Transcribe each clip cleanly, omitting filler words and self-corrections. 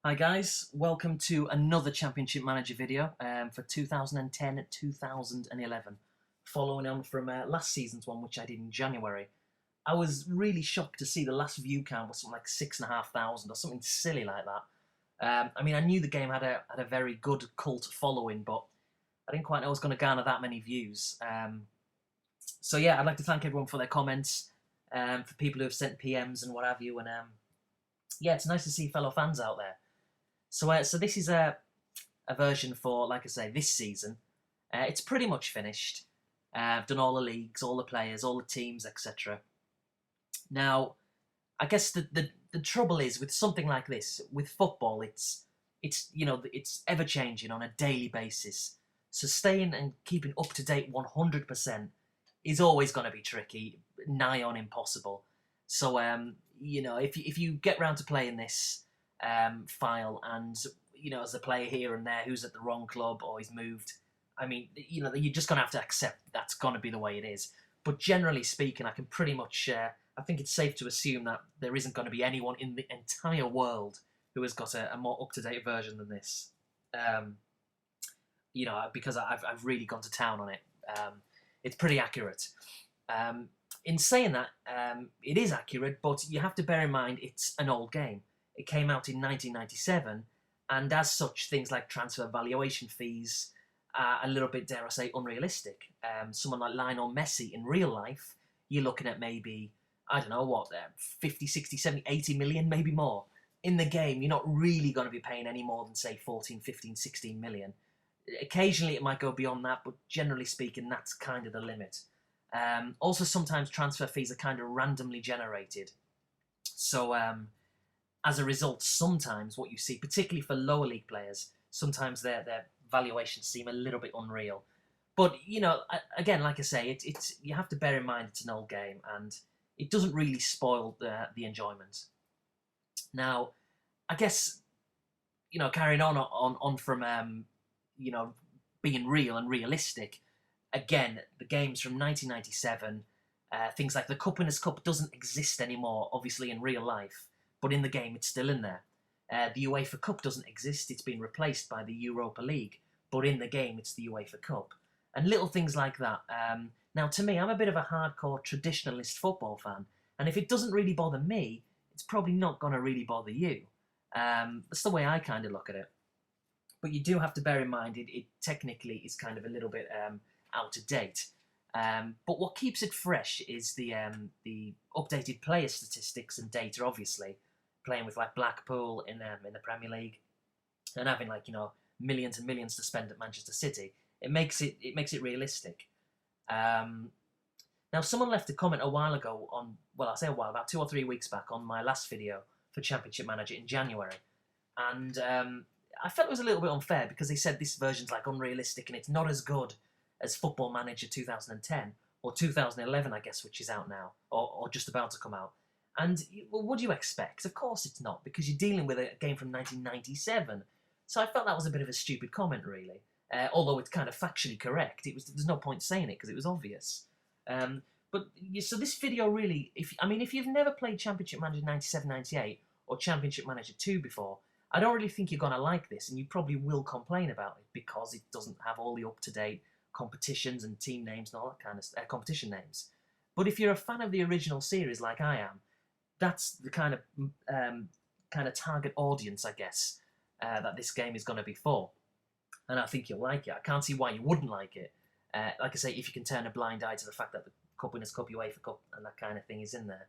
Hi guys, welcome to another Championship Manager video for 2010-2011. Following on from last season's one, which I did in January. I was really shocked to see the last view count was something like 6,500 or something silly like that. I mean, I knew the game had a very good cult following, but I didn't quite know it was going to garner that many views. So yeah, I'd like to thank everyone for their comments, for people who have sent PMs and what have you, and yeah, it's nice to see fellow fans out there. So this is a version for, like I say, this season. It's pretty much finished. I've done all the leagues, all the players, all the teams, etc. Now, I guess the trouble is with something like this, with football, it's ever changing on a daily basis. So staying and keeping up to date 100% is always going to be tricky, nigh on impossible. So if you get round to playing this file, and as a player here and there who's at the wrong club or he's moved, I mean, you're just gonna have to accept that's gonna be the way it is. But generally speaking, I can pretty much, I think it's safe to assume that there isn't going to be anyone in the entire world who has got a more up to date version than this. Um, because I've really gone to town on it. It's pretty accurate. In saying that, it is accurate, but you have to bear in mind it's an old game. It came out in 1997, and as such, things like transfer valuation fees are a little bit, dare I say, unrealistic. Someone like Lionel Messi in real life, you're looking at maybe, I don't know what, 50, 60, 70, 80 million, maybe more. In the game, you're not really going to be paying any more than, say, 14, 15, 16 million. Occasionally, it might go beyond that, but generally speaking, that's kind of the limit. Also, sometimes transfer fees are kind of randomly generated. So, as a result, sometimes what you see, particularly for lower league players, sometimes their valuations seem a little bit unreal. But again, like I say, it's you have to bear in mind it's an old game, and it doesn't really spoil the enjoyment. Now, I guess carrying on from being real and realistic. Again, the games from 1997, things like the Cup Winners' Cup doesn't exist anymore, obviously in real life, but in the game it's still in there. The UEFA Cup doesn't exist; it's been replaced by the Europa League, but in the game it's the UEFA Cup, and little things like that. Now, to me, I'm a bit of a hardcore traditionalist football fan, and if it doesn't really bother me, it's probably not going to really bother you. That's the way I kind of look at it. But you do have to bear in mind it technically is kind of a little bit out of date. But what keeps it fresh is the updated player statistics and data. Obviously, playing with like Blackpool in the Premier League and having millions and millions to spend at Manchester City, it makes it realistic. Um, Now, someone left a comment a while ago on, well, I say a while, about 2 or 3 weeks back on my last video for Championship Manager in January, and I felt it was a little bit unfair because they said this version's like unrealistic and it's not as good as Football Manager 2010 or 2011, I guess, which is out now or just about to come out. And well, what do you expect? Of course it's not, because you're dealing with a game from 1997. So I felt that was a bit of a stupid comment, really. Although it's kind of factually correct, there's no point saying it because it was obvious. Um, so this video really, if you've never played Championship Manager 97, 98 or Championship Manager 2 before, I don't really think you're going to like this, and you probably will complain about it because it doesn't have all the up-to-date competitions and team names and all that kind of competition names. But if you're a fan of the original series like I am, that's the kind of target audience, I guess, that this game is going to be for. And I think you'll like it. I can't see why you wouldn't like it. Like I say, if you can turn a blind eye to the fact that the Cup Winners' Cup, UEFA Cup, and that kind of thing is in there.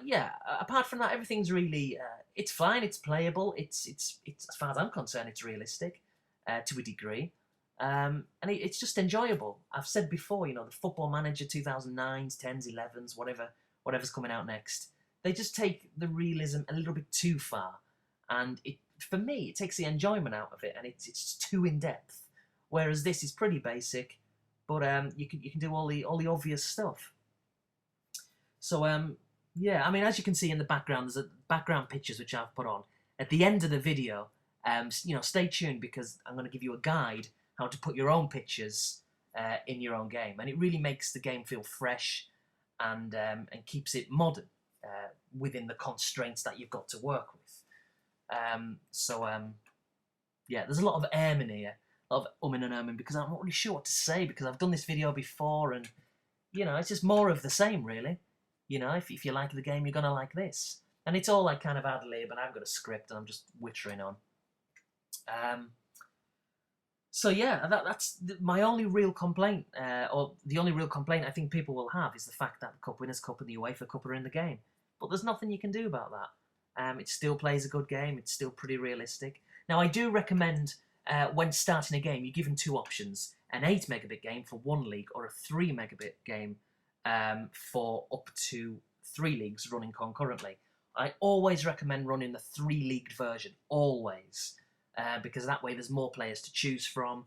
Yeah, apart from that, everything's really it's fine. It's playable. It's as far as I'm concerned, it's realistic to a degree, and it's just enjoyable. I've said before, the Football Manager 2009s, 10s, 11s, whatever's coming out next, they just take the realism a little bit too far, and for me it takes the enjoyment out of it, and it's too in depth. Whereas this is pretty basic, but you can do all the obvious stuff. So yeah, I mean, as you can see in the background, there's a background pictures which I've put on. At the end of the video, stay tuned because I'm going to give you a guide how to put your own pictures in your own game, and it really makes the game feel fresh and keeps it modern within the constraints that you've got to work with. Yeah, there's a lot of airmen here, a lot of umming and ahhing, because I'm not really sure what to say, because I've done this video before, and, it's just more of the same, really. If you like the game, you're going to like this. And it's all like kind of ad lib, and I've got a script, and I'm just wittering on. So yeah, that's my only real complaint, or the only real complaint I think people will have is the fact that the Cup Winners' Cup and the UEFA Cup are in the game. But there's nothing you can do about that. It still plays a good game. It's still pretty realistic. Now, I do recommend when starting a game, you're given two options: an 8 megabit game for one league, or a 3 megabit game for up to 3 leagues running concurrently. I always recommend running the 3-leagued version, always. Because that way there's more players to choose from,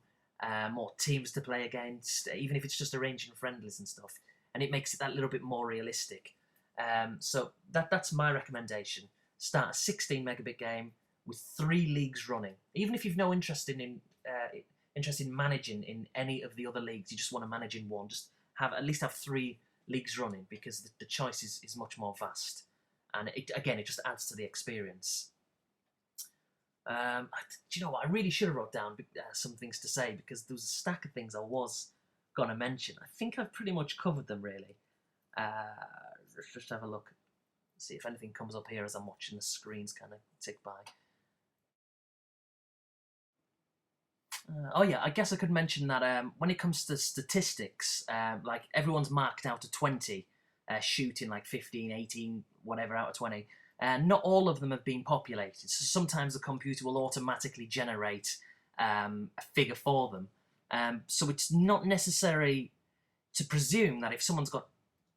more teams to play against, even if it's just arranging friendlies and stuff. And it makes it that little bit more realistic. So that's my recommendation. Start a 16 megabit game with 3 leagues running. Even if you've no interest in managing in any of the other leagues, you just want to manage in one, just at least have 3 leagues running, because the choice is much more vast. And it just adds to the experience. Do you know what? I really should have wrote down some things to say, because there was a stack of things I was going to mention. I think I've pretty much covered them, really. Let's just have a look, see if anything comes up here as I'm watching the screens kind of tick by. Oh yeah, I guess I could mention that when it comes to statistics, like everyone's marked out of 20, shooting like 15, 18, whatever out of 20. Not all of them have been populated, so sometimes the computer will automatically generate a figure for them. So it's not necessary to presume that if someone's got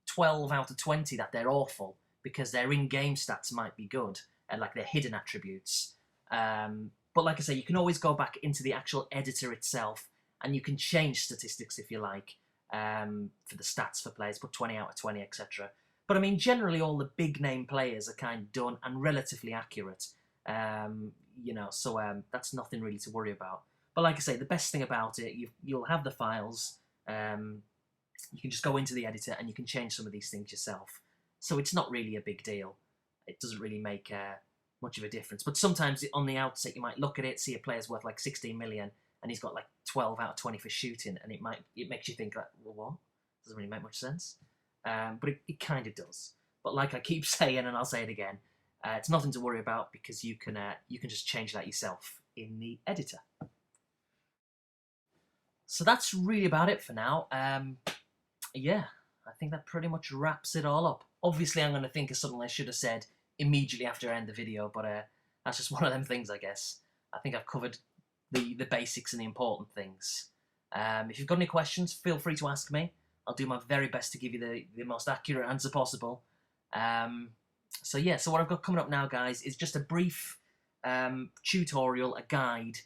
12 out of 20 that they're awful, because their in-game stats might be good, like their hidden attributes. But like I say, you can always go back into the actual editor itself, and you can change statistics if you like, for the stats for players, put 20 out of 20, etc. But I mean, generally all the big name players are kind of done and relatively accurate. So that's nothing really to worry about. But like I say, the best thing about it, you'll have the files. You can just go into the editor and you can change some of these things yourself. So it's not really a big deal. It doesn't really make much of a difference. But sometimes on the outset, you might look at it, see a player's worth like 16 million, and he's got like 12 out of 20 for shooting, and it makes you think, like, well, what? Doesn't really make much sense. But it kind of does. But like I keep saying, and I'll say it again, it's nothing to worry about, because you can just change that yourself in the editor. So that's really about it for now. Yeah, I think that pretty much wraps it all up. Obviously, I'm going to think of something I should have said immediately after I end the video, but that's just one of them things, I guess. I think I've covered the basics and the important things. If you've got any questions, feel free to ask me. I'll do my very best to give you the most accurate answer possible. So what I've got coming up now, guys, is just a brief tutorial, a guide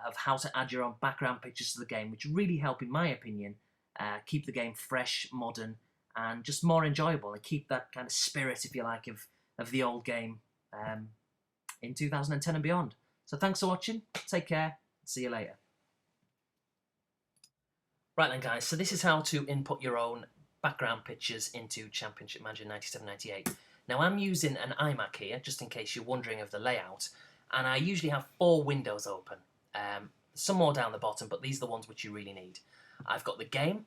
of how to add your own background pictures to the game, which really help, in my opinion, keep the game fresh, modern, and just more enjoyable, and keep that kind of spirit, if you like, of the old game in 2010 and beyond. So thanks for watching, take care, see you later. Right then, guys, so this is how to input your own background pictures into Championship Manager 97-98. Now, I'm using an iMac here, just in case you're wondering of the layout, and I usually have 4 windows open. Some more down the bottom, but these are the ones which you really need. I've got the game.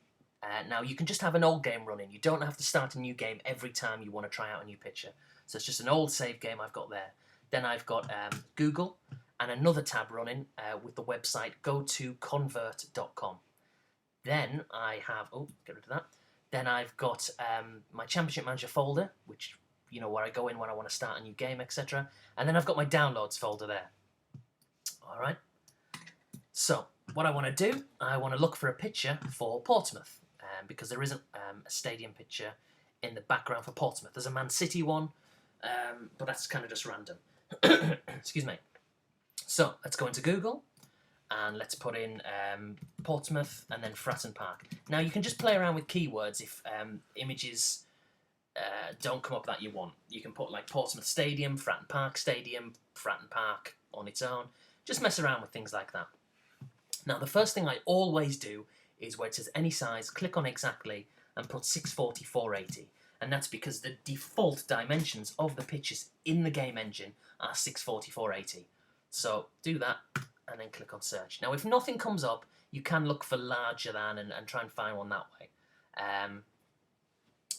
Now, you can just have an old game running. You don't have to start a new game every time you want to try out a new picture. So it's just an old save game I've got there. Then I've got Google and another tab running with the website gotoconvert.com. Then I have, get rid of that. Then I've got my Championship Manager folder, which, where I go in when I want to start a new game, etc. And then I've got my downloads folder there. All right. So what I want to do, I want to look for a picture for Portsmouth, because there isn't a stadium picture in the background for Portsmouth. There's a Man City one, but that's kind of just random. Excuse me. So let's go into Google. And let's put in Portsmouth and then Fratton Park. Now, you can just play around with keywords if images don't come up that you want. You can put like Portsmouth Stadium, Fratton Park on its own. Just mess around with things like that. Now, the first thing I always do is where it says any size, click on exactly and put 640, 480. and that's because the default dimensions of the pictures in the game engine are 640x480. So do that, and then click on search. Now, if nothing comes up, you can look for larger than and try and find one that way.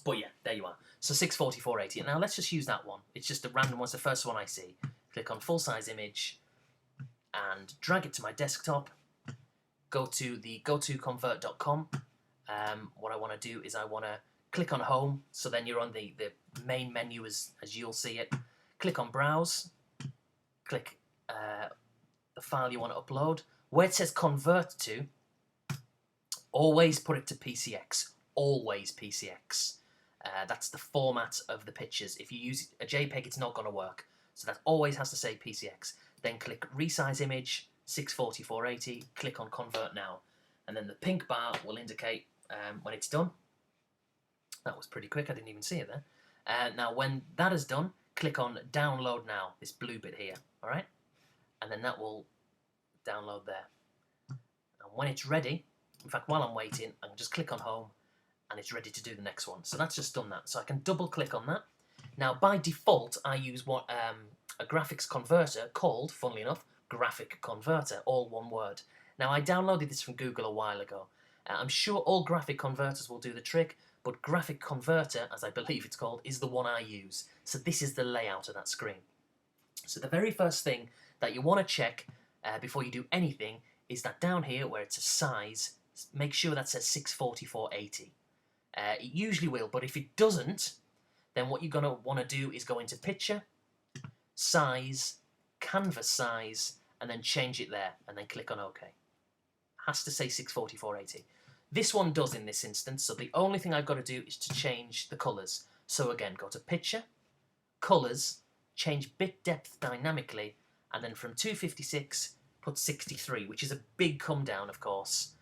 But yeah, there you are. So 640x480. Now let's just use that one. It's just a random one. It's the first one I see. Click on full size image and drag it to my desktop. Go to the gotoconvert.com. What I want to do is I want to click on home. So then you're on the main menu as you'll see it. Click on browse. Click the file you want to upload. Where it says convert to, always put it to PCX. Always PCX. That's the format of the pictures. If you use a JPEG, it's not going to work. So that always has to say PCX. Then click resize image, 640x480. Click on convert now. And then the pink bar will indicate when it's done. That was pretty quick. I didn't even see it there. Now, when that is done, click on download now. This blue bit here. All right? And then that will download there. And when it's ready, in fact, while I'm waiting, I can just click on home and it's ready to do the next one. So that's just done that. So I can double click on that. Now, by default, I use what a graphics converter called, funnily enough, Graphic Converter, all one word. Now, I downloaded this from Google a while ago. I'm sure all graphic converters will do the trick, but Graphic Converter, as I believe it's called, is the one I use. So this is the layout of that screen. So the very first thing that you want to check before you do anything is that down here where it's a size, make sure that says 640x480. It usually will, but if it doesn't, then what you're going to want to do is go into Picture, Size, Canvas Size, and then change it there, and then click on OK. Has to say 640x480. This one does in this instance, so the only thing I've got to do is to change the colours. So again, go to Picture, Colours, change bit depth dynamically, and then from 256, put 63, which is a big come down, of course.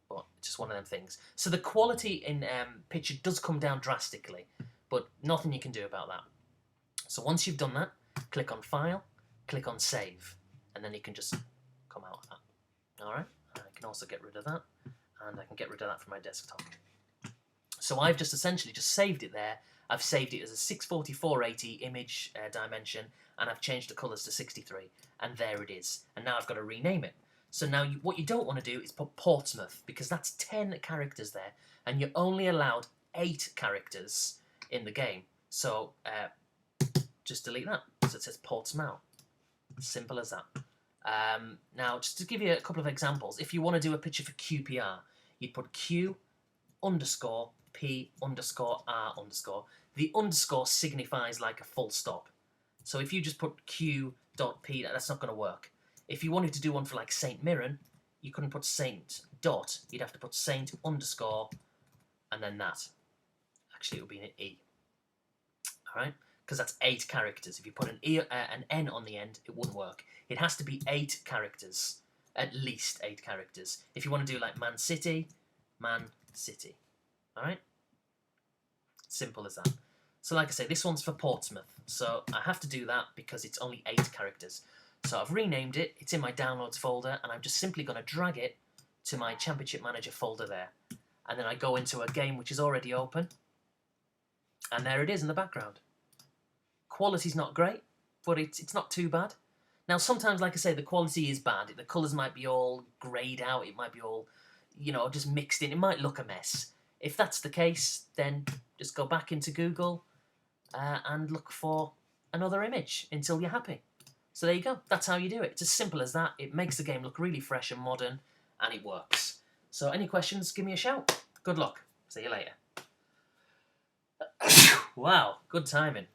But just one of them things. So the quality in Picture does come down drastically, but nothing you can do about that. So once you've done that, click on File, click on Save, and then you can just come out of that. Alright, I can also get rid of that, and I can get rid of that from my desktop. So I've just essentially just saved it there. I've saved it as a 640x480 image dimension, and I've changed the colours to 63, and there it is. And now I've got to rename it. So now what you don't want to do is put Portsmouth, because that's 10 characters there, and you're only allowed 8 characters in the game. So just delete that. So it says Portsmouth. Simple as that. Now, just to give you a couple of examples, if you want to do a picture for QPR, you'd put Q underscore P underscore R underscore. The underscore signifies like a full stop. So if you just put Q dot P, that's not going to work. If you wanted to do one for like Saint Mirren, you couldn't put Saint dot. You'd have to put Saint underscore and then that. Actually, it would be an E. All right? Because that's 8 characters. If you put an N on the end, it wouldn't work. It has to be 8 characters. At least 8 characters. If you want to do like Man City, Man City. Alright? Simple as that. So like I say, this one's for Portsmouth. So I have to do that because it's only 8 characters. So I've renamed it. It's in my Downloads folder. And I'm just simply going to drag it to my Championship Manager folder there. And then I go into a game which is already open. And there it is in the background. Quality's not great, but it's not too bad. Now, sometimes, like I say, the quality is bad. The colours might be all greyed out. It might be all, just mixed in. It might look a mess. If that's the case, then just go back into Google and look for another image until you're happy. So there you go. That's how you do it. It's as simple as that. It makes the game look really fresh and modern, and it works. So any questions, give me a shout. Good luck. See you later. Wow, good timing.